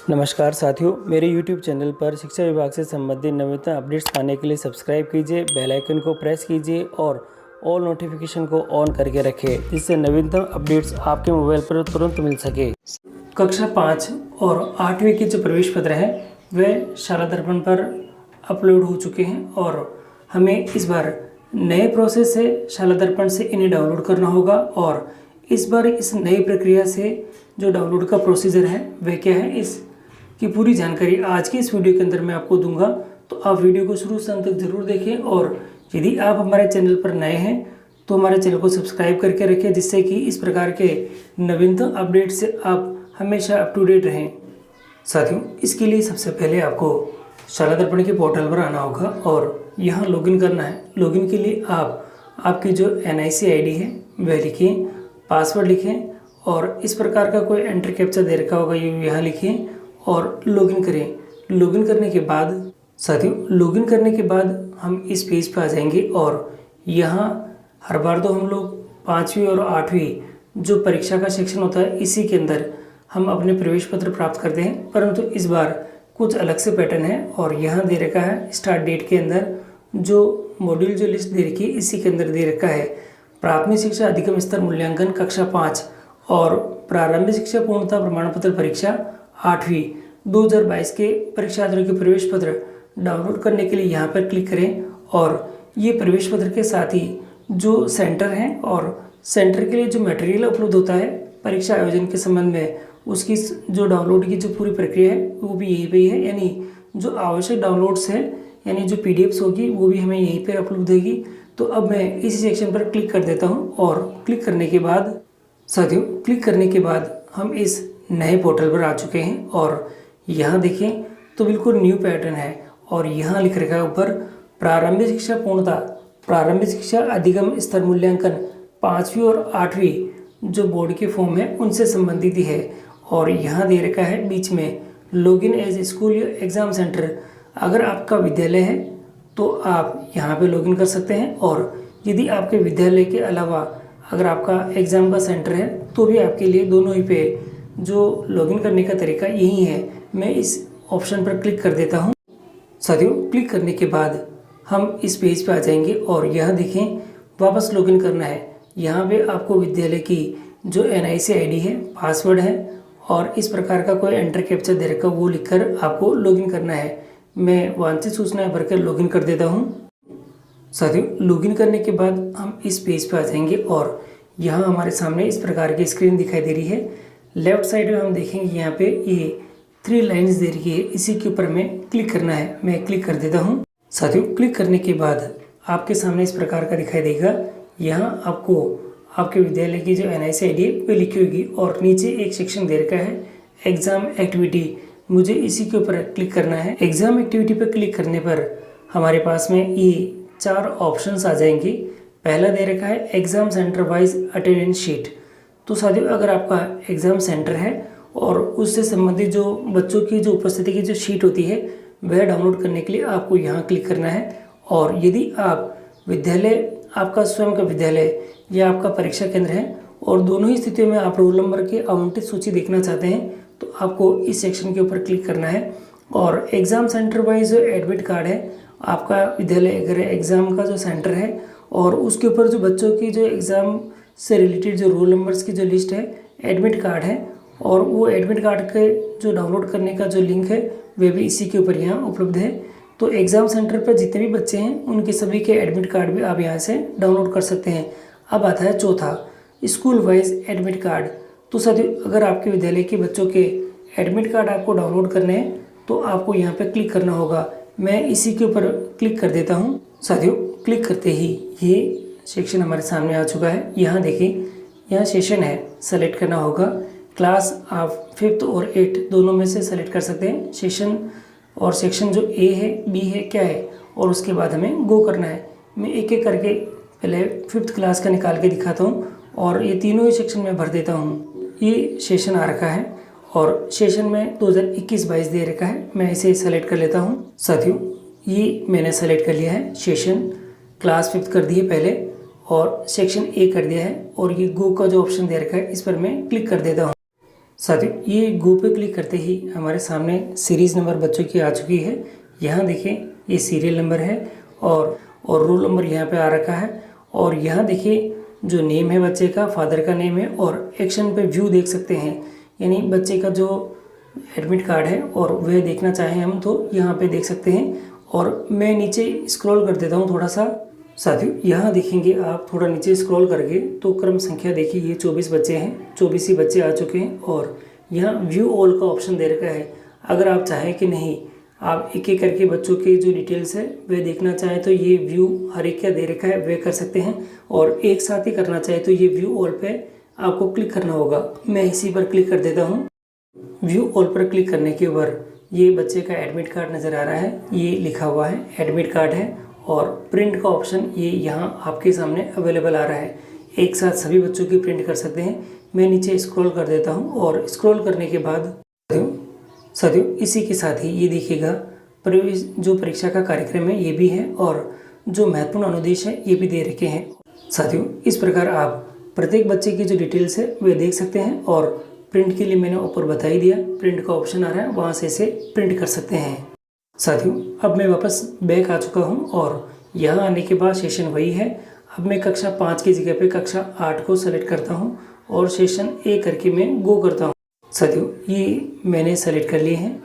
नमस्कार साथियों, मेरे YouTube चैनल पर शिक्षा विभाग से संबंधित नवीनतम अपडेट्स पाने के लिए सब्सक्राइब कीजिए, बेल आइकन को प्रेस कीजिए और ऑल नोटिफिकेशन को ऑन करके रखें, जिससे नवीनतम अपडेट्स आपके मोबाइल पर तुरंत मिल सके। कक्षा 5 और 8वीं के जो प्रवेश पत्र हैं वे शाला दर्पण पर अपलोड हो चुके हैं और हमें इस बार नए प्रोसेस से शाला दर्पण से इन्हें डाउनलोड करना होगा। और इस बार इस नई प्रक्रिया से जो डाउनलोड का प्रोसीजर है वह क्या है, इस की पूरी जानकारी आज की इस वीडियो के अंदर मैं आपको दूंगा। तो आप वीडियो को शुरू से अंत तक जरूर देखें और यदि आप हमारे चैनल पर नए हैं तो हमारे चैनल को सब्सक्राइब करके रखें, जिससे कि इस प्रकार के नवीनतम अपडेट से आप हमेशा अप टू डेट रहें। साथियों, इसके लिए सबसे पहले आपको शाला दर्पण के पोर्टल पर आना होगा और यहाँ लॉगिन करना है। लॉगिन के लिए आप आपकी जो NIC ID है वह लिखें, पासवर्ड लिखें और इस प्रकार का कोई एंटर कैप्चा दे रखा होगा, ये यहाँ लिखें और लॉगिन करें। लॉगिन करने के बाद साथियों, लॉगिन करने के बाद हम इस पेज पर आ जाएंगे और यहाँ हर बार तो हम लोग 5वीं और 8वीं जो परीक्षा का सेक्शन होता है इसी के अंदर हम अपने प्रवेश पत्र प्राप्त करते हैं, परंतु इस बार कुछ अलग से पैटर्न है और यहाँ दे रखा है स्टार्ट डेट के अंदर जो मॉड्यूल जो लिस्ट दे रखी है इसी के अंदर दे रखा है प्राथमिक शिक्षा अधिगम स्तर मूल्यांकन कक्षा 5 और प्रारंभिक शिक्षा पूर्णता प्रमाण पत्र परीक्षा 8वीं 2022 के परीक्षार्थियों के प्रवेश पत्र डाउनलोड करने के लिए यहाँ पर क्लिक करें। और ये प्रवेश पत्र के साथ ही जो सेंटर हैं और सेंटर के लिए जो मटेरियल उपलब्ध होता है परीक्षा आयोजन के संबंध में, उसकी जो डाउनलोड की जो पूरी प्रक्रिया है वो भी यहीं पे ही है। यानी जो आवश्यक डाउनलोड्स है यानी जो PDFs होगी वो भी हमें यहीं पर उपलब्ध होगी। तो अब मैं इसी सेक्शन पर क्लिक कर देता हूँ और क्लिक करने के बाद साथियों, क्लिक करने के बाद हम इस नए पोर्टल पर आ चुके हैं और यहाँ देखें तो बिल्कुल न्यू पैटर्न है और यहाँ लिख रखा है ऊपर प्रारंभिक शिक्षा पूर्णता प्रारंभिक शिक्षा अधिगम स्तर मूल्यांकन 5वीं और 8वीं जो बोर्ड के फॉर्म है उनसे संबंधित ही है। और यहाँ दे रखा है बीच में लॉगिन एज स्कूल या एग्ज़ाम सेंटर। अगर आपका विद्यालय है तो आप यहाँ पे लॉगिन कर सकते हैं और यदि आपके विद्यालय के अलावा अगर आपका एग्ज़ाम का सेंटर है तो भी आपके लिए दोनों ही पे जो लॉगिन करने का तरीका यही है। मैं इस ऑप्शन पर क्लिक कर देता हूँ। साथियों, क्लिक करने के बाद हम इस पेज पे आ जाएंगे और यहाँ देखें वापस लॉगिन करना है। यहाँ पे आपको विद्यालय की जो NIC ID है, पासवर्ड है और इस प्रकार का कोई एंटर कैप्चा दे रखा वो लिखकर आपको लॉगिन करना है। मैं वांछित सूचनाएं भरकर लॉगिन कर देता हूँ। साथियों, लॉगिन करने के बाद हम इस पेज पर आ जाएंगे और यहाँ हमारे सामने इस प्रकार की स्क्रीन दिखाई दे रही है। लेफ्ट साइड में हम देखेंगे यहाँ पे ये 3 लाइन्स दे रही है, इसी के ऊपर में क्लिक करना है। मैं क्लिक कर देता हूँ। साथियों, क्लिक करने के बाद आपके सामने इस प्रकार का दिखाई देगा। यहाँ आपको आपके विद्यालय की जो NIC ID है वो लिखी होगी और नीचे एक सेक्शन दे रखा है एग्ज़ाम एक्टिविटी। मुझे इसी के ऊपर क्लिक करना है। एग्ज़ाम एक्टिविटी पर क्लिक करने पर हमारे पास में ये 4 ऑप्शंस आ जाएंगे। पहला दे रखा है exam centre wise attendance sheet. तो साथियों, अगर आपका एग्ज़ाम सेंटर है और उससे संबंधित जो बच्चों की जो उपस्थिति की जो शीट होती है वह डाउनलोड करने के लिए आपको यहाँ क्लिक करना है। और यदि आप विद्यालय आपका स्वयं का विद्यालय या आपका परीक्षा केंद्र है और दोनों ही स्थितियों में आप रोल नंबर की आवंटित सूची देखना चाहते हैं तो आपको इस सेक्शन के ऊपर क्लिक करना है। और एग्ज़ाम सेंटर वाइज जो एडमिट कार्ड है, आपका विद्यालय अगर एग्ज़ाम का जो सेंटर है और उसके ऊपर जो बच्चों की जो एग्ज़ाम से रिलेटेड जो रोल नंबर्स की जो लिस्ट है, एडमिट कार्ड है और वो एडमिट कार्ड के जो डाउनलोड करने का जो लिंक है वह भी इसी के ऊपर यहाँ उपलब्ध है। तो एग्ज़ाम सेंटर पर जितने भी बच्चे हैं उनके सभी के एडमिट कार्ड भी आप यहाँ से डाउनलोड कर सकते हैं। अब आता है चौथा, स्कूल वाइज एडमिट कार्ड। तो साथियों, अगर आपके विद्यालय के बच्चों के एडमिट कार्ड आपको डाउनलोड करने हैं तो आपको यहाँ पर क्लिक करना होगा। मैं इसी के ऊपर क्लिक कर देता हूँ। साथियों, क्लिक करते ही ये सेक्शन हमारे सामने आ चुका है। यहाँ देखिए, यहाँ सेशन है, सेलेक्ट करना होगा। क्लास आप 5th और 8th दोनों में से सेलेक्ट कर सकते हैं। सेशन और सेक्शन जो A है, B है, क्या है और उसके बाद हमें गो करना है। मैं एक एक करके पहले 5th क्लास का निकाल के दिखाता हूँ और ये तीनों ही सेक्शन में भर देता हूँ। ये सेशन आ रखा है और सेशन में 2021-22 दे रखा है। मैं इसे सेलेक्ट कर लेता हूँ। साथियों, ये मैंने सेलेक्ट कर लिया है। सेशन क्लास 5th कर दिए पहले और सेक्शन A कर दिया है और ये गो का जो ऑप्शन दे रखा है इस पर मैं क्लिक कर देता हूँ। साथियों ये गो पे क्लिक करते ही हमारे सामने सीरीज़ नंबर बच्चों की आ चुकी है। यहाँ देखिए ये सीरियल नंबर है और रोल नंबर यहाँ पे आ रखा है। और यहाँ देखिए जो नेम है बच्चे का, फादर का नेम है, और एक्शन पे व्यू देख सकते हैं, यानी बच्चे का जो एडमिट कार्ड है और वह देखना चाहें हम तो यहाँ पे देख सकते हैं। और मैं नीचे स्क्रॉल कर देता हूँ थोड़ा सा। साथियों यहाँ देखेंगे आप थोड़ा नीचे स्क्रॉल करके तो क्रम संख्या देखिए ये 24 बच्चे हैं, 24 ही बच्चे आ चुके हैं। और यहाँ व्यू ऑल का ऑप्शन दे रखा है। अगर आप चाहें कि नहीं आप एक एक करके बच्चों के जो डिटेल्स है वे देखना चाहें तो ये व्यू हर एक का दे रखा है वे कर सकते हैं। और एक साथ ही करना चाहे तो ये व्यू ऑल पे आपको क्लिक करना होगा। मैं इसी पर क्लिक कर देता हूँ। व्यू ऑल पर क्लिक करने के बाद ये बच्चे का एडमिट कार्ड नज़र आ रहा है, ये लिखा हुआ है एडमिट कार्ड है। और प्रिंट का ऑप्शन ये यहाँ आपके सामने अवेलेबल आ रहा है। एक साथ सभी बच्चों की प्रिंट कर सकते हैं। मैं नीचे स्क्रॉल कर देता हूँ और स्क्रॉल करने के बाद साथियों इसी के साथ ही ये देखिएगा प्रवेश जो परीक्षा का कार्यक्रम है ये भी है और जो महत्वपूर्ण अनुदेश है ये भी दे रखे हैं। साथियों इस प्रकार आप प्रत्येक बच्चे की जो डिटेल्स है वे देख सकते हैं। और प्रिंट के लिए मैंने ऊपर बता ही दिया, प्रिंट का ऑप्शन आ रहा है, वहाँ से इसे प्रिंट कर सकते हैं। साथियों अब मैं वापस बैक आ चुका हूँ और यहाँ आने के बाद सेशन वही है। अब मैं कक्षा 5 की जगह पे कक्षा 8 को सेलेक्ट करता हूँ और सेशन ए करके मैं गो करता हूँ। साथियों ये मैंने सेलेक्ट कर लिए हैं।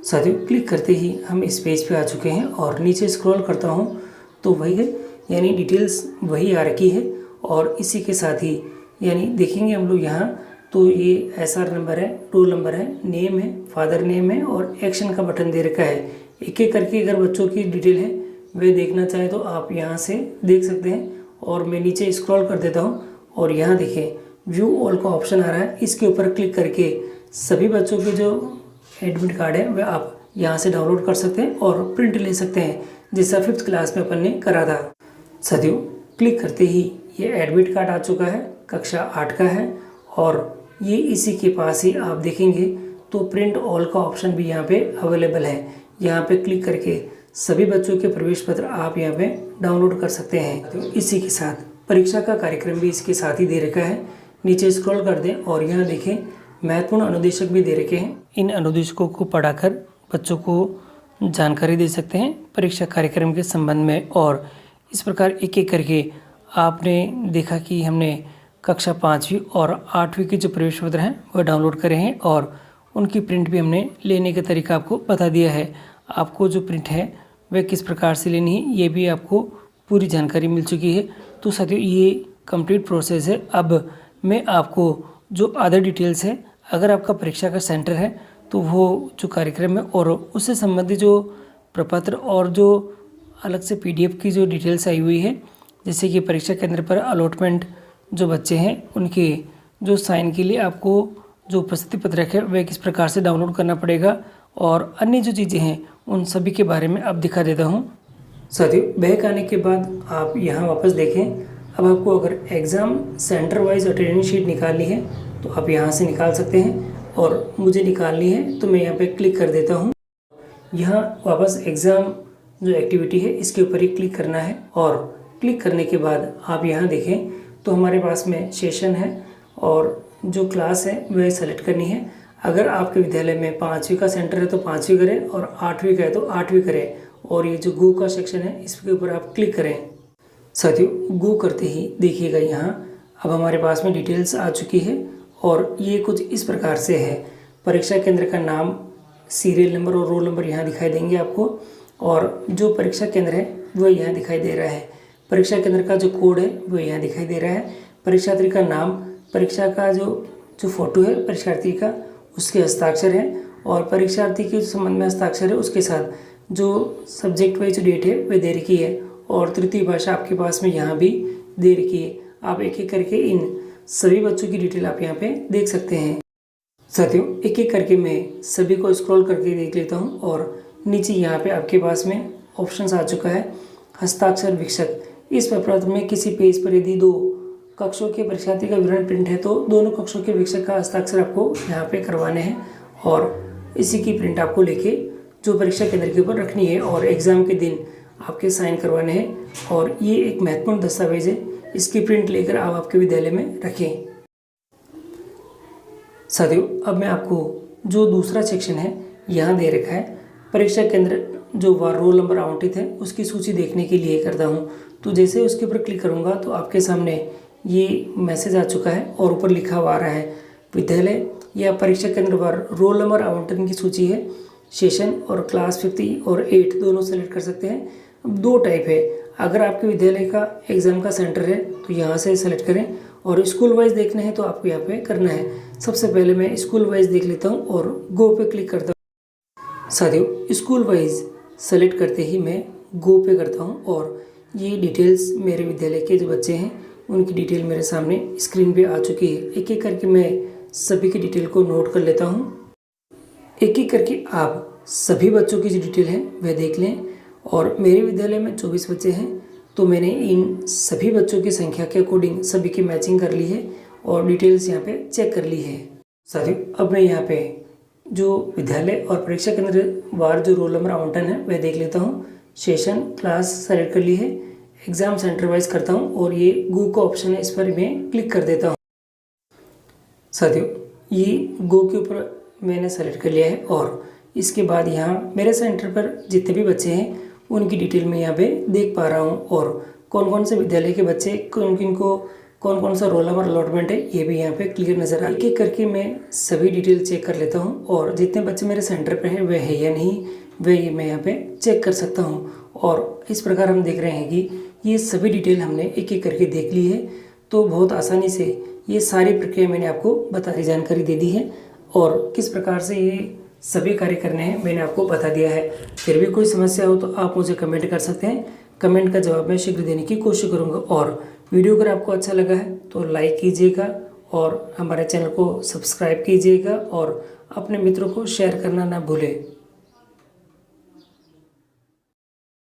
साथियों क्लिक करते ही हम इस पेज पे आ चुके हैं और नीचे स्क्रॉल करता हूँ तो वही है, यानी डिटेल्स वही आ रखी है। और इसी के साथ ही यानी देखेंगे हम लोग यहाँ तो ये SR नंबर है, रोल नंबर है, नेम है, फादर नेम है और एक्शन का बटन दे रखा है। एक एक करके अगर बच्चों की डिटेल है वे देखना चाहे तो आप यहाँ से देख सकते हैं। और मैं नीचे स्क्रॉल कर देता हूँ और यहाँ देखिए व्यू ऑल का ऑप्शन आ रहा है। इसके ऊपर क्लिक करके सभी बच्चों के जो एडमिट कार्ड है वह आप यहाँ से डाउनलोड कर सकते हैं और प्रिंट ले सकते हैं, जैसा 5th क्लास में अपन ने करा था। साथियों क्लिक करते ही ये एडमिट कार्ड आ चुका है, कक्षा 8 का है। और ये इसी के पास ही आप देखेंगे तो प्रिंट ऑल का ऑप्शन भी यहाँ पे अवेलेबल है। यहाँ पे क्लिक करके सभी बच्चों के प्रवेश पत्र आप यहाँ पे डाउनलोड कर सकते हैं। तो इसी के साथ परीक्षा का कार्यक्रम भी इसके साथ ही दे रखा है। नीचे स्क्रॉल कर दें और यहाँ देखें महत्वपूर्ण अनुदेशक भी दे रखे हैं। इन अनुदेशकों को पढ़ाकर बच्चों को जानकारी दे सकते हैं परीक्षा कार्यक्रम के संबंध में। और इस प्रकार एक एक करके आपने देखा कि हमने कक्षा 5वीं और 8वीं के जो प्रवेश पत्र हैं वह डाउनलोड करे हैं और उनकी प्रिंट भी हमने लेने का तरीका आपको बता दिया है। आपको जो प्रिंट है वह किस प्रकार से लेनी है ये भी आपको पूरी जानकारी मिल चुकी है। तो साथियों ये कंप्लीट प्रोसेस है। अब मैं आपको जो अदर डिटेल्स है, अगर आपका परीक्षा का सेंटर है तो वो जो कार्यक्रम है और उससे संबंधित जो प्रपत्र और जो अलग से PDF की जो डिटेल्स आई हुई है, जैसे कि परीक्षा केंद्र पर अलॉटमेंट जो बच्चे हैं उनके जो साइन के लिए आपको जो उपस्थिति पत्रक है वह किस प्रकार से डाउनलोड करना पड़ेगा और अन्य जो चीज़ें हैं उन सभी के बारे में अब दिखा देता हूँ। साथियों बैक आने के बाद आप यहाँ वापस देखें। अब आपको अगर exam centre wise attendance sheet निकालनी है तो आप यहाँ से निकाल सकते हैं। और मुझे निकालनी है तो मैं यहाँ पे क्लिक कर देता हूँ। यहाँ वापस एग्ज़ाम जो एक्टिविटी है इसके ऊपर ही क्लिक करना है। और क्लिक करने के बाद आप यहाँ देखें तो हमारे पास में सेशन है और जो क्लास है वह सेलेक्ट करनी है। अगर आपके विद्यालय में 5वीं का सेंटर है तो 5वीं करें और 8वीं का है तो 8वीं करें। और ये जो गो का सेक्शन है इसके ऊपर आप क्लिक करें। साथियों गो करते ही देखिएगा यहाँ अब हमारे पास में डिटेल्स आ चुकी है और ये कुछ इस प्रकार से है। परीक्षा केंद्र का नाम, सीरियल नंबर और रोल नंबर यहाँ दिखाई देंगे आपको। और जो परीक्षा केंद्र है वह यहाँ दिखाई दे रहा है। परीक्षा केंद्र का जो कोड है वो यहाँ दिखाई दे रहा है। परीक्षार्थी का नाम, परीक्षा का जो फोटो है परीक्षार्थी का उसके हस्ताक्षर है और परीक्षार्थी के संबंध में हस्ताक्षर है, उसके साथ जो सब्जेक्ट वाइज जो डेट है वह दे रखी है। और तृतीय भाषा आपके पास में यहाँ भी दे रखी है। आप एक एक करके इन सभी बच्चों की डिटेल आप यहाँ पे देख सकते हैं। साथियों एक एक करके मैं सभी को स्क्रॉल करके देख लेता हूँ। और नीचे यहाँ पे आपके पास में ऑप्शंस आ चुका है हस्ताक्षर वीक्षक। इस पत्र में किसी पेज पर यदि 2 कक्षों के परीक्षार्थी का विवरण प्रिंट है तो दोनों कक्षों के वीक्षक का हस्ताक्षर आपको यहाँ पे करवाने हैं और इसी की प्रिंट आपको लेके जो परीक्षा केंद्र के ऊपर रखनी है और एग्ज़ाम के दिन आपके साइन करवाने हैं। और ये एक महत्वपूर्ण दस्तावेज है, इसकी प्रिंट लेकर आप आपके विद्यालय में रखें। साथियों, अब मैं आपको जो दूसरा सेक्शन है यहाँ दे रखा है, परीक्षा केंद्र जो रोल नंबर आवंटित है उसकी सूची देखने के लिए करता हूँ। तो जैसे उसके ऊपर क्लिक करूँगा तो आपके सामने ये मैसेज आ चुका है और ऊपर लिखा हुआ आ रहा है विद्यालय या परीक्षा केंद्र वार रोल नंबर आवंटन की सूची है। सेशन और क्लास 50 और 8 दोनों सेलेक्ट कर सकते हैं। अब दो टाइप है, अगर आपके विद्यालय का एग्ज़ाम का सेंटर है तो यहाँ से सेलेक्ट करें, और स्कूल वाइज देखना है तो आपको यहाँ पे करना है। सबसे पहले मैं स्कूल वाइज देख लेता हूँ और गो पे क्लिक करता हूँ। साथियों, स्कूल वाइज सेलेक्ट करते ही मैं गो पे करता हूँ और ये डिटेल्स मेरे विद्यालय के जो बच्चे हैं उनकी डिटेल मेरे सामने स्क्रीन पे आ चुकी है। एक एक करके मैं सभी की डिटेल को नोट कर लेता हूँ। एक एक करके आप सभी बच्चों की जो डिटेल है वह देख लें। और मेरे विद्यालय में 24 बच्चे हैं तो मैंने इन सभी बच्चों की संख्या के अकॉर्डिंग सभी की मैचिंग कर ली है और डिटेल्स यहाँ पे चेक कर ली है। साथियों, अब मैं यहाँ पे जो विद्यालय और परीक्षा केंद्र वार जो रोल नंबर आवंटन है वह देख लेता हूँ। सेशन क्लास सेलेक्ट कर ली है, एग्ज़ाम सेंटर वाइज करता हूँ और ये गो का ऑप्शन है, इस पर मैं क्लिक कर देता हूँ। साथियों, ये गो के ऊपर मैंने सेलेक्ट कर लिया है और इसके बाद यहाँ मेरे सेंटर पर जितने भी बच्चे हैं उनकी डिटेल मैं यहाँ पे देख पा रहा हूँ और कौन कौन से विद्यालय के बच्चे किनको कौन कौन सा रोल नंबर अलॉटमेंट है ये भी यहाँ पे क्लियर नज़र आ रहा है। एक एक करके मैं सभी डिटेल चेक कर लेता हूँ और जितने बच्चे मेरे सेंटर पे हैं वह है या नहीं वह मैं यहाँ पे चेक कर सकता हूँ। और इस प्रकार हम देख रहे हैं कि ये सभी डिटेल हमने एक एक करके देख ली है। तो बहुत आसानी से ये सारी प्रक्रिया मैंने आपको बता दी, जानकारी दे दी है और किस प्रकार से ये सभी कार्य करने हैं मैंने आपको बता दिया है। फिर भी कोई समस्या हो तो आप मुझे कमेंट कर सकते हैं, कमेंट का जवाब मैं शीघ्र देने की कोशिश करूँगा। और वीडियो अगर आपको अच्छा लगा है तो लाइक कीजिएगा और हमारे चैनल को सब्सक्राइब कीजिएगा और अपने मित्रों को शेयर करना ना भूलें।